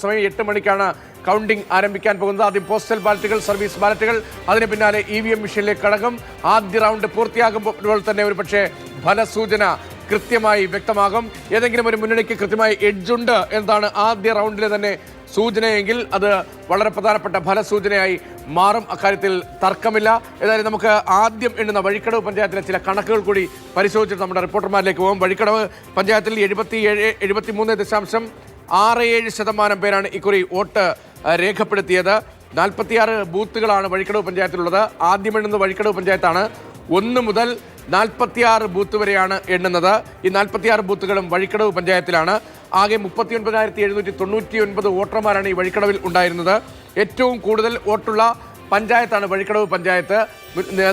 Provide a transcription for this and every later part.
സമയം 8 മണിക്കാണ് കൗണ്ടിംഗ് ആരംഭിക്കാൻ പോകുന്നത്. ആദ്യം പോസ്റ്റൽ ബാലറ്റുകൾ, സർവീസ് ബാലറ്റുകൾ, അതിന് പിന്നാലെ EVM മെഷീനിലേക്ക് കടക്കും. ആദ്യ റൗണ്ട് പൂർത്തിയാകുമ്പോൾ തന്നെ ഒരു പക്ഷേ ഫലസൂചന കൃത്യമായി വ്യക്തമാകും. ഏതെങ്കിലും ഒരു മുന്നണിക്ക് കൃത്യമായി എഡ്ജുണ്ട് എന്നതാണ് ആദ്യ റൗണ്ടിലെ തന്നെ സൂചനയെങ്കിൽ അത് വളരെ പ്രധാനപ്പെട്ട ഫലസൂചനയായി മാറും. അക്കാര്യത്തിൽ തർക്കമില്ല. ഏതായാലും നമുക്ക് ആദ്യം എണ്ണുന്ന വഴിക്കടവ് പഞ്ചായത്തിലെ ചില കണക്കുകൾ കൂടി പരിശോധിച്ചിട്ട് നമ്മുടെ റിപ്പോർട്ടർമാരിലേക്ക് പോകും. വഴിക്കടവ് പഞ്ചായത്തിൽ 73.67% പേരാണ് ഇക്കുറി വോട്ട് രേഖപ്പെടുത്തിയത്. 46 ബൂത്തുകളാണ് വഴിക്കടവ് പഞ്ചായത്തിലുള്ളത്. ആദ്യം എണ്ണുന്നത് വഴിക്കടവ് പഞ്ചായത്താണ്. 1 മുതൽ 46 ബൂത്ത് വരെയാണ് എണ്ണുന്നത്. ഈ 46 ബൂത്തുകളും വഴിക്കടവ് പഞ്ചായത്തിലാണ്. ആകെ 39,799 വോട്ടർമാരാണ് ഈ വഴിക്കടവിൽ ഉണ്ടായിരുന്നത്. ഏറ്റവും കൂടുതൽ വോട്ടുള്ള പഞ്ചായത്താണ് വഴിക്കടവ് പഞ്ചായത്ത്.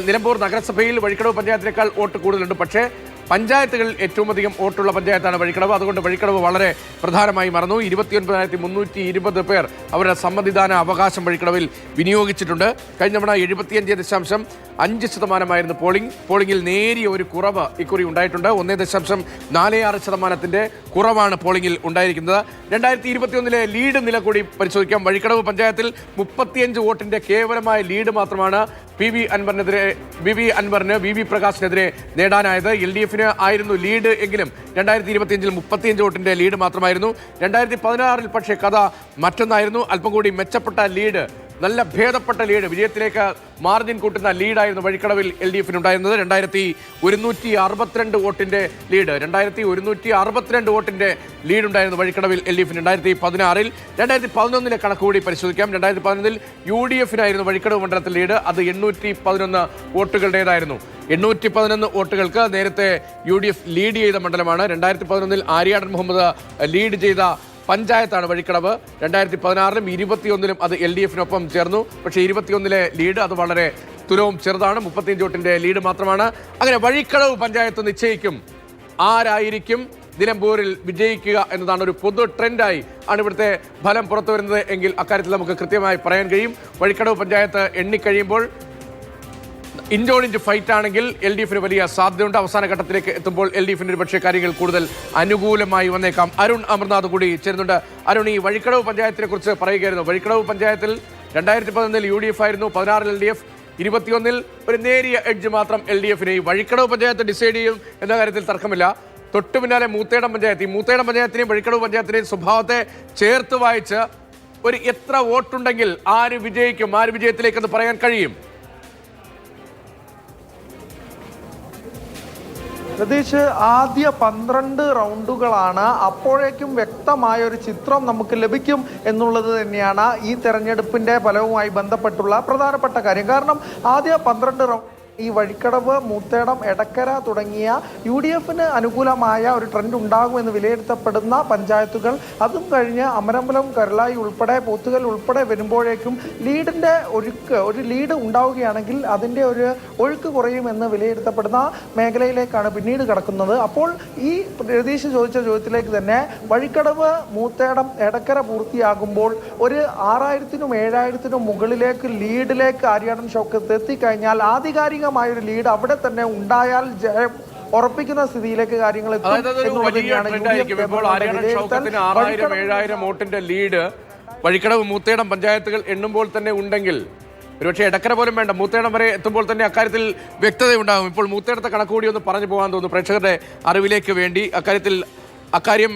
നിലമ്പൂർ നഗരസഭയിൽ വഴിക്കടവ് പഞ്ചായത്തിനേക്കാൾ വോട്ട് കൂടുതലുണ്ട്. പക്ഷേ പഞ്ചായത്തുകളിൽ ഏറ്റവും അധികം വോട്ടുള്ള പഞ്ചായത്താണ് വഴിക്കടവ്. അതുകൊണ്ട് വഴിക്കടവ് വളരെ പ്രധാനമായി മാറുന്നു. 29,320 പേർ അവരുടെ സമ്മതിദാന അവകാശം വഴിക്കടവിൽ വിനിയോഗിച്ചിട്ടുണ്ട്. കഴിഞ്ഞ തവണ 75.5% പോളിംഗിൽ നേരിയ ഒരു കുറവ് ഇക്കുറി ഉണ്ടായിട്ടുണ്ട്. 1.46% കുറവാണ് പോളിംഗിൽ ഉണ്ടായിരിക്കുന്നത്. 2021 ലീഡ് നില കൂടി പരിശോധിക്കാം. വഴിക്കടവ് പഞ്ചായത്തിൽ 35 വോട്ടിന്റെ കേവലമായ ലീഡ് മാത്രമാണ് PV അൻവറിന് VV പ്രകാശിനെതിരെ നേടാനായത്. LDF ആയിരുന്നു ലീഡ് എങ്കിലും 2025 35 വോട്ടിന്റെ ലീഡ് മാത്രമായിരുന്നു. 2016 പക്ഷേ കഥ മറ്റൊന്നായിരുന്നു. അല്പം കൂടി മെച്ചപ്പെട്ട ലീഡ്, നല്ല ഭേദപ്പെട്ട ലീഡ്, വിജയത്തിലേക്ക് മാർജിൻ കൂട്ടുന്ന ലീഡായിരുന്നു വഴിക്കടവിൽ LDF ഉണ്ടായിരുന്നത്. 2162 വോട്ടിന്റെ ലീഡ്, 2162 വോട്ടിന്റെ ലീഡ് ഉണ്ടായിരുന്നു വഴിക്കടവിൽ LDF. 2016 2011 കണക്ക് കൂടി പരിശോധിക്കാം. 2011 UDF വഴിക്കടവ് മണ്ഡലത്തിൽ ലീഡ്. അത് 811 വോട്ടുകളുടേതായിരുന്നു. 811 വോട്ടുകൾക്ക് നേരത്തെ UDF ലീഡ് ചെയ്ത മണ്ഡലമാണ്. 2011 ആര്യാടൻ മുഹമ്മദ് ലീഡ് ചെയ്ത പഞ്ചായത്താണ് വഴിക്കടവ്. 2016 21 അത് LDF ചേർന്നു. പക്ഷേ 21 ലീഡ് അത് വളരെ തുലവും ചെറുതാണ്. 35 വോട്ടിന്റെ ലീഡ് മാത്രമാണ്. അങ്ങനെ വഴിക്കടവ് പഞ്ചായത്ത് നിശ്ചയിക്കും ആരായിരിക്കും നിലമ്പൂരിൽ വിജയിക്കുക എന്നതാണ് ഒരു പൊതു ട്രെൻഡായി ആണ് ഇവിടുത്തെ ഫലം പുറത്തു വരുന്നത് എങ്കിൽ അക്കാര്യത്തിൽ നമുക്ക് കൃത്യമായി പറയാൻ കഴിയും. വഴിക്കടവ് പഞ്ചായത്ത് എണ്ണിക്കഴിയുമ്പോൾ ഇഞ്ചോടിഞ്ച് ഫൈറ്റ് ആണെങ്കിൽ LDF വലിയ സാധ്യതയുണ്ട്. അവസാന ഘട്ടത്തിലേക്ക് എത്തുമ്പോൾ LDF ഒരു പക്ഷേ കാര്യങ്ങൾ കൂടുതൽ അനുകൂലമായി വന്നേക്കാം. അരുൺ അമർനാഥ് കൂടി ചേരുന്നുണ്ട്. അരുൺ, ഈ വഴിക്കടവ് പഞ്ചായത്തിനെ കുറിച്ച് പറയുകയായിരുന്നു. വഴിക്കടവ് പഞ്ചായത്തിൽ 2011 UDF ആയിരുന്നു, 16 LDF, 21 ഒരു നേരിയ എഡ്ജ് മാത്രം LDF. ഈ വഴിക്കടവ് പഞ്ചായത്ത് ഡിസൈഡ് ചെയ്യും എന്ന കാര്യത്തിൽ തർക്കമില്ല. തൊട്ടു പിന്നാലെ മൂത്തേടം പഞ്ചായത്ത്. ഈ മൂത്തേടം പഞ്ചായത്തിനെയും വഴിക്കടവ് പഞ്ചായത്തിനെയും സ്വഭാവത്തെ ചേർത്ത് വായിച്ച് ഒരു എത്ര വോട്ടുണ്ടെങ്കിൽ ആര് വിജയിക്കും, ആര് വിജയത്തിലേക്കെന്ന് പറയാൻ കഴിയും? പ്രതീക്ഷ ആദ്യ 12 റൗണ്ടുകളാണ്. അപ്പോഴേക്കും വ്യക്തമായ ഒരു ചിത്രം നമുക്ക് ലഭിക്കും എന്നുള്ളത് തന്നെയാണ് ഈ തെരഞ്ഞെടുപ്പിന്റെ ഫലവുമായി ബന്ധപ്പെട്ടുള്ള പ്രധാനപ്പെട്ട കാര്യം. കാരണം ആദ്യ 12 റൗണ്ട് ഈ വഴിക്കടവ്, മൂത്തേടം, എടക്കര തുടങ്ങിയ UDF അനുകൂലമായ ഒരു ട്രെൻഡ് ഉണ്ടാകുമെന്ന് വിലയിരുത്തപ്പെടുന്ന പഞ്ചായത്തുകൾ, അതും കഴിഞ്ഞ് അമരമ്പലം, കരുളായി ഉൾപ്പെടെ, പോത്തുകൽ ഉൾപ്പെടെ വരുമ്പോഴേക്കും ലീഡിൻ്റെ ഒരു ലീഡ് ഉണ്ടാവുകയാണെങ്കിൽ അതിൻ്റെ ഒരു ഒഴുക്ക് കുറയുമെന്ന് വിലയിരുത്തപ്പെടുന്ന മേഖലയിലേക്കാണ് പിന്നീട് കടക്കുന്നത്. അപ്പോൾ ഈ പ്രതീക്ഷ ചോദിച്ച ചോദ്യത്തിലേക്ക് തന്നെ വഴിക്കടവ്, മൂത്തേടം, എടക്കര പൂർത്തിയാകുമ്പോൾ ഒരു 6000-നും 7000-നും മുകളിലേക്ക് ലീഡിലേക്ക് ആര്യാടൻ ഷൗക്കത്ത് എത്തിക്കഴിഞ്ഞാൽ ആധികാരിക ഒരു ലീഡ് അവിടെ തന്നെ ഉണ്ടായാൽ ജയം ഉറപ്പിക്കുന്ന സ്ഥിതിയിലേക്ക് കാര്യങ്ങൾ എത്തും. 6000-7000 വോട്ടിന്റെ ലീഡ് വഴിക്കടവ്, മൂത്തേടം പഞ്ചായത്തുകൾ എണ്ണുമ്പോൾ തന്നെ ഉണ്ടെങ്കിൽ ഒരുപക്ഷെ എടക്കര പോലും വേണ്ട, മൂത്തേടം വരെ എത്തുമ്പോൾ തന്നെ അക്കാര്യത്തിൽ വ്യക്തതയുണ്ടാകും. ഇപ്പോൾ മൂത്തേടത്തെ കണക്കുകൂടി ഒന്ന് പറഞ്ഞു പോകാൻ തോന്നുന്നു പ്രേക്ഷകരുടെ അറിവിലേക്ക് വേണ്ടി. അക്കാര്യം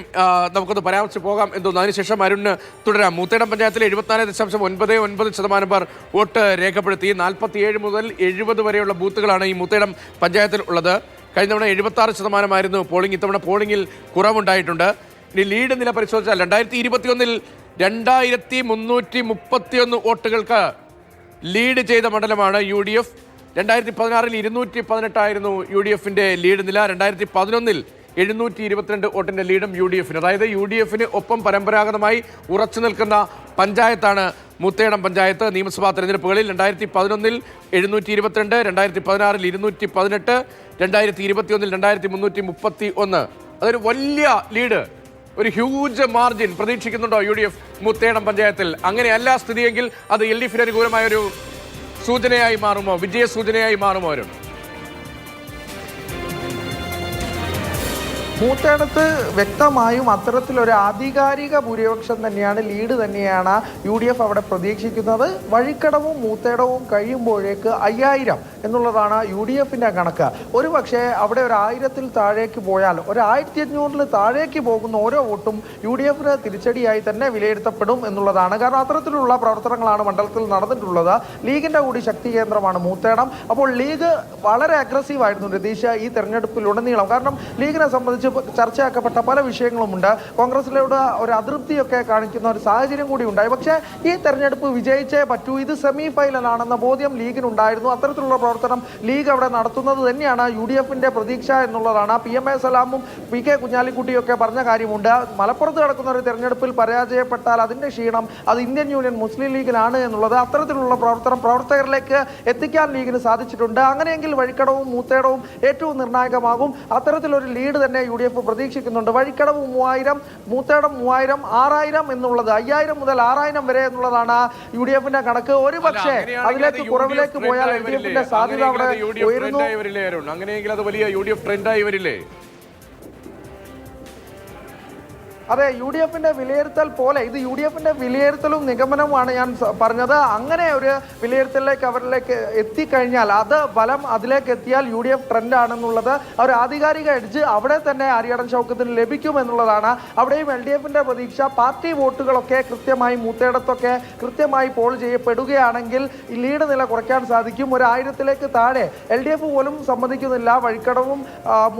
നമുക്കൊന്ന് പരാമർശിച്ച് പോകാം എന്ന് തോന്നുന്നു. അതിനുശേഷം അരുണിന് തുടരാം. മൂത്തേടം പഞ്ചായത്തിലെ 74.99% പേർ വോട്ട് രേഖപ്പെടുത്തി. 47 മുതൽ 70 വരെയുള്ള ബൂത്തുകളാണ് ഈ മൂത്തേടം പഞ്ചായത്തിൽ ഉള്ളത്. കഴിഞ്ഞ തവണ 76% പോളിംഗ്. ഇത്തവണ പോളിംഗിൽ കുറവുണ്ടായിട്ടുണ്ട്. ഇനി ലീഡ് നില പരിശോധിച്ചാൽ 2021 2331 വോട്ടുകൾക്ക് ലീഡ് ചെയ്ത മണ്ഡലമാണ് UDF. 2016 218 UDF ലീഡ് നില. 2011 722 വോട്ടിന്റെ ലീഡും UDF. അതായത് UDF ഒപ്പം പരമ്പരാഗതമായി ഉറച്ചു നിൽക്കുന്ന പഞ്ചായത്താണ് മൂത്തേടം പഞ്ചായത്ത്. നിയമസഭാ തെരഞ്ഞെടുപ്പുകളിൽ 2011 722, 2016 218, 2021 2331. അതൊരു വലിയ ലീഡ്, ഒരു ഹ്യൂജ് മാർജിൻ പ്രതീക്ഷിക്കുന്നുണ്ടോ UDF മൂത്തേടം പഞ്ചായത്തിൽ? അങ്ങനെയല്ല സ്ഥിതിയെങ്കിൽ അത് LDF അനുകൂലമായ ഒരു സൂചനയായി മാറുമോ, വിജയ സൂചനയായി മാറുമോ? മൂത്തേടത്ത് വ്യക്തമായും അത്തരത്തിലൊരു ആധികാരിക ഭൂരിപക്ഷം തന്നെയാണ്, ലീഡ് തന്നെയാണ് UDF അവിടെ പ്രതീക്ഷിക്കുന്നത്. വഴിക്കടവും മൂത്തേടവും കഴിയുമ്പോഴേക്ക് 5000 എന്നുള്ളതാണ് UDFിൻ്റെ കണക്ക്. ഒരു പക്ഷേ അവിടെ ഒരു 1000-ൽ താഴേക്ക് പോയാൽ, ഒരു 1500-ൽ താഴേക്ക് പോകുന്ന ഓരോ വോട്ടും UDFിന് തിരിച്ചടിയായി തന്നെ വിലയിരുത്തപ്പെടും എന്നുള്ളതാണ്. കാരണം അത്തരത്തിലുള്ള പ്രവർത്തനങ്ങളാണ് മണ്ഡലത്തിൽ നടന്നിട്ടുള്ളത്. ലീഗിൻ്റെ കൂടി ശക്തി കേന്ദ്രമാണ് മൂത്തേടം. അപ്പോൾ ലീഗ് വളരെ അഗ്രസീവ് ആയിരുന്നു രതീഷ് ഈ തെരഞ്ഞെടുപ്പിലുടനീളം. കാരണം ലീഗിനെ സംബന്ധിച്ച് ചർച്ചയാക്കപ്പെട്ട പല വിഷയങ്ങളുമുണ്ട്. കോൺഗ്രസിലൂടെ ഒരു അതൃപ്തിയൊക്കെ കാണിക്കുന്ന ഒരു സാഹചര്യം കൂടി ഉണ്ടായി. പക്ഷേ ഈ തെരഞ്ഞെടുപ്പ് വിജയിച്ചേ പറ്റൂ, ഇത് സെമി ഫൈനലാണെന്ന ബോധ്യം ലീഗിനുണ്ടായിരുന്നു. അത്തരത്തിലുള്ള പ്രവർത്തനം ലീഗ് അവിടെ നടത്തുന്നത് തന്നെയാണ് UDFിൻ്റെ പ്രതീക്ഷ എന്നുള്ളതാണ്. PMA സലാമും PK കുഞ്ഞാലിക്കുട്ടിയൊക്കെ പറഞ്ഞ കാര്യമുണ്ട്. മലപ്പുറത്ത് നടക്കുന്ന ഒരു തെരഞ്ഞെടുപ്പിൽ പരാജയപ്പെട്ടാൽ അതിൻ്റെ ക്ഷീണം അത് ഇന്ത്യൻ യൂണിയൻ മുസ്ലിം ലീഗിനാണ് എന്നുള്ളത്. അത്തരത്തിലുള്ള പ്രവർത്തകരിലേക്ക് എത്തിക്കാൻ ലീഗിന് സാധിച്ചിട്ടുണ്ട്. അങ്ങനെയെങ്കിൽ വഴിക്കടവും മൂത്തേടവും ഏറ്റവും നിർണായകമാകും. അത്തരത്തിലൊരു ലീഡ് തന്നെ UDF പ്രതീക്ഷിക്കുന്നുണ്ട്. വഴിക്കടവ് 3000, മൂത്തേടം 3000, 6000 എന്നുള്ളത് 5000 മുതൽ 6000 വരെ എന്നുള്ളതാണ് UDFിന്റെ കണക്ക്. ഒരു പക്ഷേ അതിലേക്ക് കുറവിലേക്ക് പോയാൽ LDFിന്റെ സാധ്യത അവിടെ ഉയരുന്നു. അങ്ങനെയെങ്കിൽ അത് വലിയ UDF ട്രെൻഡായി വരില്ലേ? അതെ, UDFിന്റെ വിലയിരുത്തൽ പോലെ ഇത് UDFിന്റെ വിലയിരുത്തലും നിഗമനവുമാണ് ഞാൻ പറഞ്ഞത്. അങ്ങനെ ഒരു വിലയിരുത്തലിലേക്ക് അവരിലേക്ക് എത്തിക്കഴിഞ്ഞാൽ അത് ഫലം അതിലേക്ക് എത്തിയാൽ UDF ട്രെൻഡ് ആണെന്നുള്ളത് ഒരു ആധികാരിക എഡ്ജ് അവിടെ തന്നെ ആര്യടൻ ഷൗക്കത്തിന് ലഭിക്കുമെന്നുള്ളതാണ്. അവിടെയും LDFിന്റെ പ്രതീക്ഷ പാർട്ടി വോട്ടുകളൊക്കെ കൃത്യമായി മൂത്തേടത്തൊക്കെ കൃത്യമായി പോൾ ചെയ്യപ്പെടുകയാണെങ്കിൽ ലീഡ് നില കുറയ്ക്കാൻ സാധിക്കും. ഒരു 1000-ലേക്ക് താഴെ LDF പോലും സമ്മതിക്കുന്നില്ല വഴിക്കടവും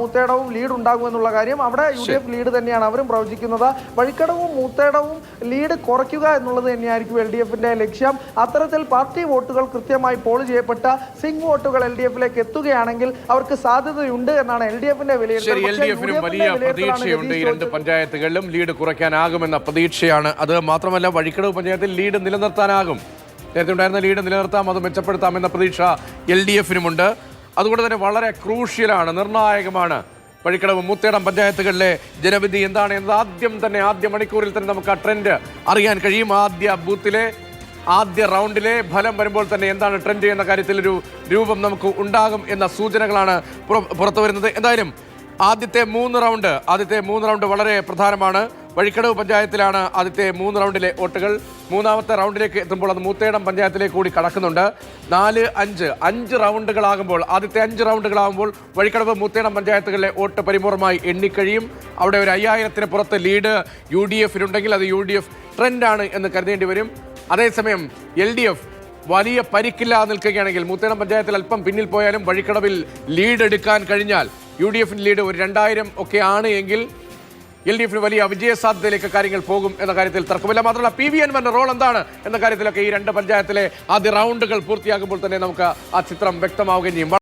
മൂത്തേടവും ലീഡ് ഉണ്ടാകുമെന്നുള്ള കാര്യം. അവിടെ UDF ലീഡ് തന്നെയാണ് അവരും പ്രവചിക്കുന്നത്. വഴിക്കടവും മൂത്തേടവും ലീഡ് കുറയ്ക്കുക എന്നുള്ളത് തന്നെയായിരിക്കും LDFിന്റെ ലക്ഷ്യം. അത്തരത്തിൽ പാർട്ടി വോട്ടുകൾ കൃത്യമായി പോൾ ചെയ്യപ്പെട്ട സിംഗ് വോട്ടുകൾ LDFിലേക്ക് എത്തുകയാണെങ്കിൽ അവർക്ക് സാധ്യതയുണ്ട് എന്നാണ് LDFിന്റെ വിലയിരുത്തൽ. വലിയ പ്രതീക്ഷയുണ്ട് ഈ രണ്ട് പഞ്ചായത്തുകളിലും ലീഡ് കുറയ്ക്കാനാകുമെന്ന പ്രതീക്ഷയാണ്. അത് മാത്രമല്ല വഴിക്കടവ് പഞ്ചായത്തിൽ ലീഡ് നിലനിർത്താനാകും. നേരത്തെ ഉണ്ടായിരുന്ന ലീഡ് നിലനിർത്താം, അത് മെച്ചപ്പെടുത്താമെന്ന പ്രതീക്ഷ LDFിനുമുണ്ട്. അതുകൊണ്ട് തന്നെ വളരെ ക്രൂഷ്യലാണ്, നിർണായകമാണ് വഴിക്കടവ് മൂത്തേടം പഞ്ചായത്തുകളിലെ ജനവിധി എന്താണ് എന്നത് ആദ്യ മണിക്കൂറിൽ തന്നെ നമുക്ക് ആ ട്രെൻഡ് അറിയാൻ കഴിയും. ആദ്യ ബൂത്തിലെ ആദ്യ റൗണ്ടിലെ ഫലം വരുമ്പോൾ തന്നെ എന്താണ് ട്രെൻഡ് എന്ന കാര്യത്തിൽ ഒരു രൂപം നമുക്ക് ഉണ്ടാകും എന്ന സൂചനകളാണ് പുറത്തു വരുന്നത്. എന്തായാലും ആദ്യത്തെ മൂന്ന് റൗണ്ട് വളരെ പ്രധാനമാണ്. വഴിക്കടവ് പഞ്ചായത്തിലാണ് ആദ്യത്തെ 3 റൗണ്ടിലെ വോട്ടുകൾ. മൂന്നാമത്തെ റൗണ്ടിലേക്ക് എത്തുമ്പോൾ അത് മൂത്തേടം പഞ്ചായത്തിലേക്ക് കൂടി കടക്കുന്നുണ്ട്. 4, 5 റൗണ്ടുകളാകുമ്പോൾ ആദ്യത്തെ 5 റൗണ്ടുകളാകുമ്പോൾ വഴിക്കടവ് മൂത്തേടം പഞ്ചായത്തുകളിലെ വോട്ട് പരിപൂർണമായി എണ്ണിക്കഴിയും. അവിടെ ഒരു 5000-ന് പുറത്ത് ലീഡ് UDFിനുണ്ടെങ്കിൽ അത് UDF ട്രെൻഡാണ് എന്ന് കരുതേണ്ടി വരും. അതേസമയം LDF വലിയ പരിക്കില്ലാതെ നിൽക്കുകയാണെങ്കിൽ മൂത്തേടം പഞ്ചായത്തിൽ അല്പം പിന്നിൽ പോയാലും വഴിക്കടവിൽ ലീഡ് എടുക്കാൻ കഴിഞ്ഞാൽ UDFിന് ലീഡ് ഒരു 2000 ഒക്കെ ആണ് എങ്കിൽ LDFിന് വലിയ വിജയസാധ്യതയിലേക്ക് കാര്യങ്ങൾ പോകും എന്ന കാര്യത്തിൽ തർക്കമില്ല. മാത്രമല്ല PV അൻവറിന്റെ റോൾ എന്താണ് എന്ന കാര്യത്തിലൊക്കെ ഈ രണ്ട് പഞ്ചായത്തിലെ ആദ്യ റൗണ്ടുകൾ പൂർത്തിയാകുമ്പോൾ തന്നെ നമുക്ക് ആ ചിത്രം വ്യക്തമാവുകയും ചെയ്യും.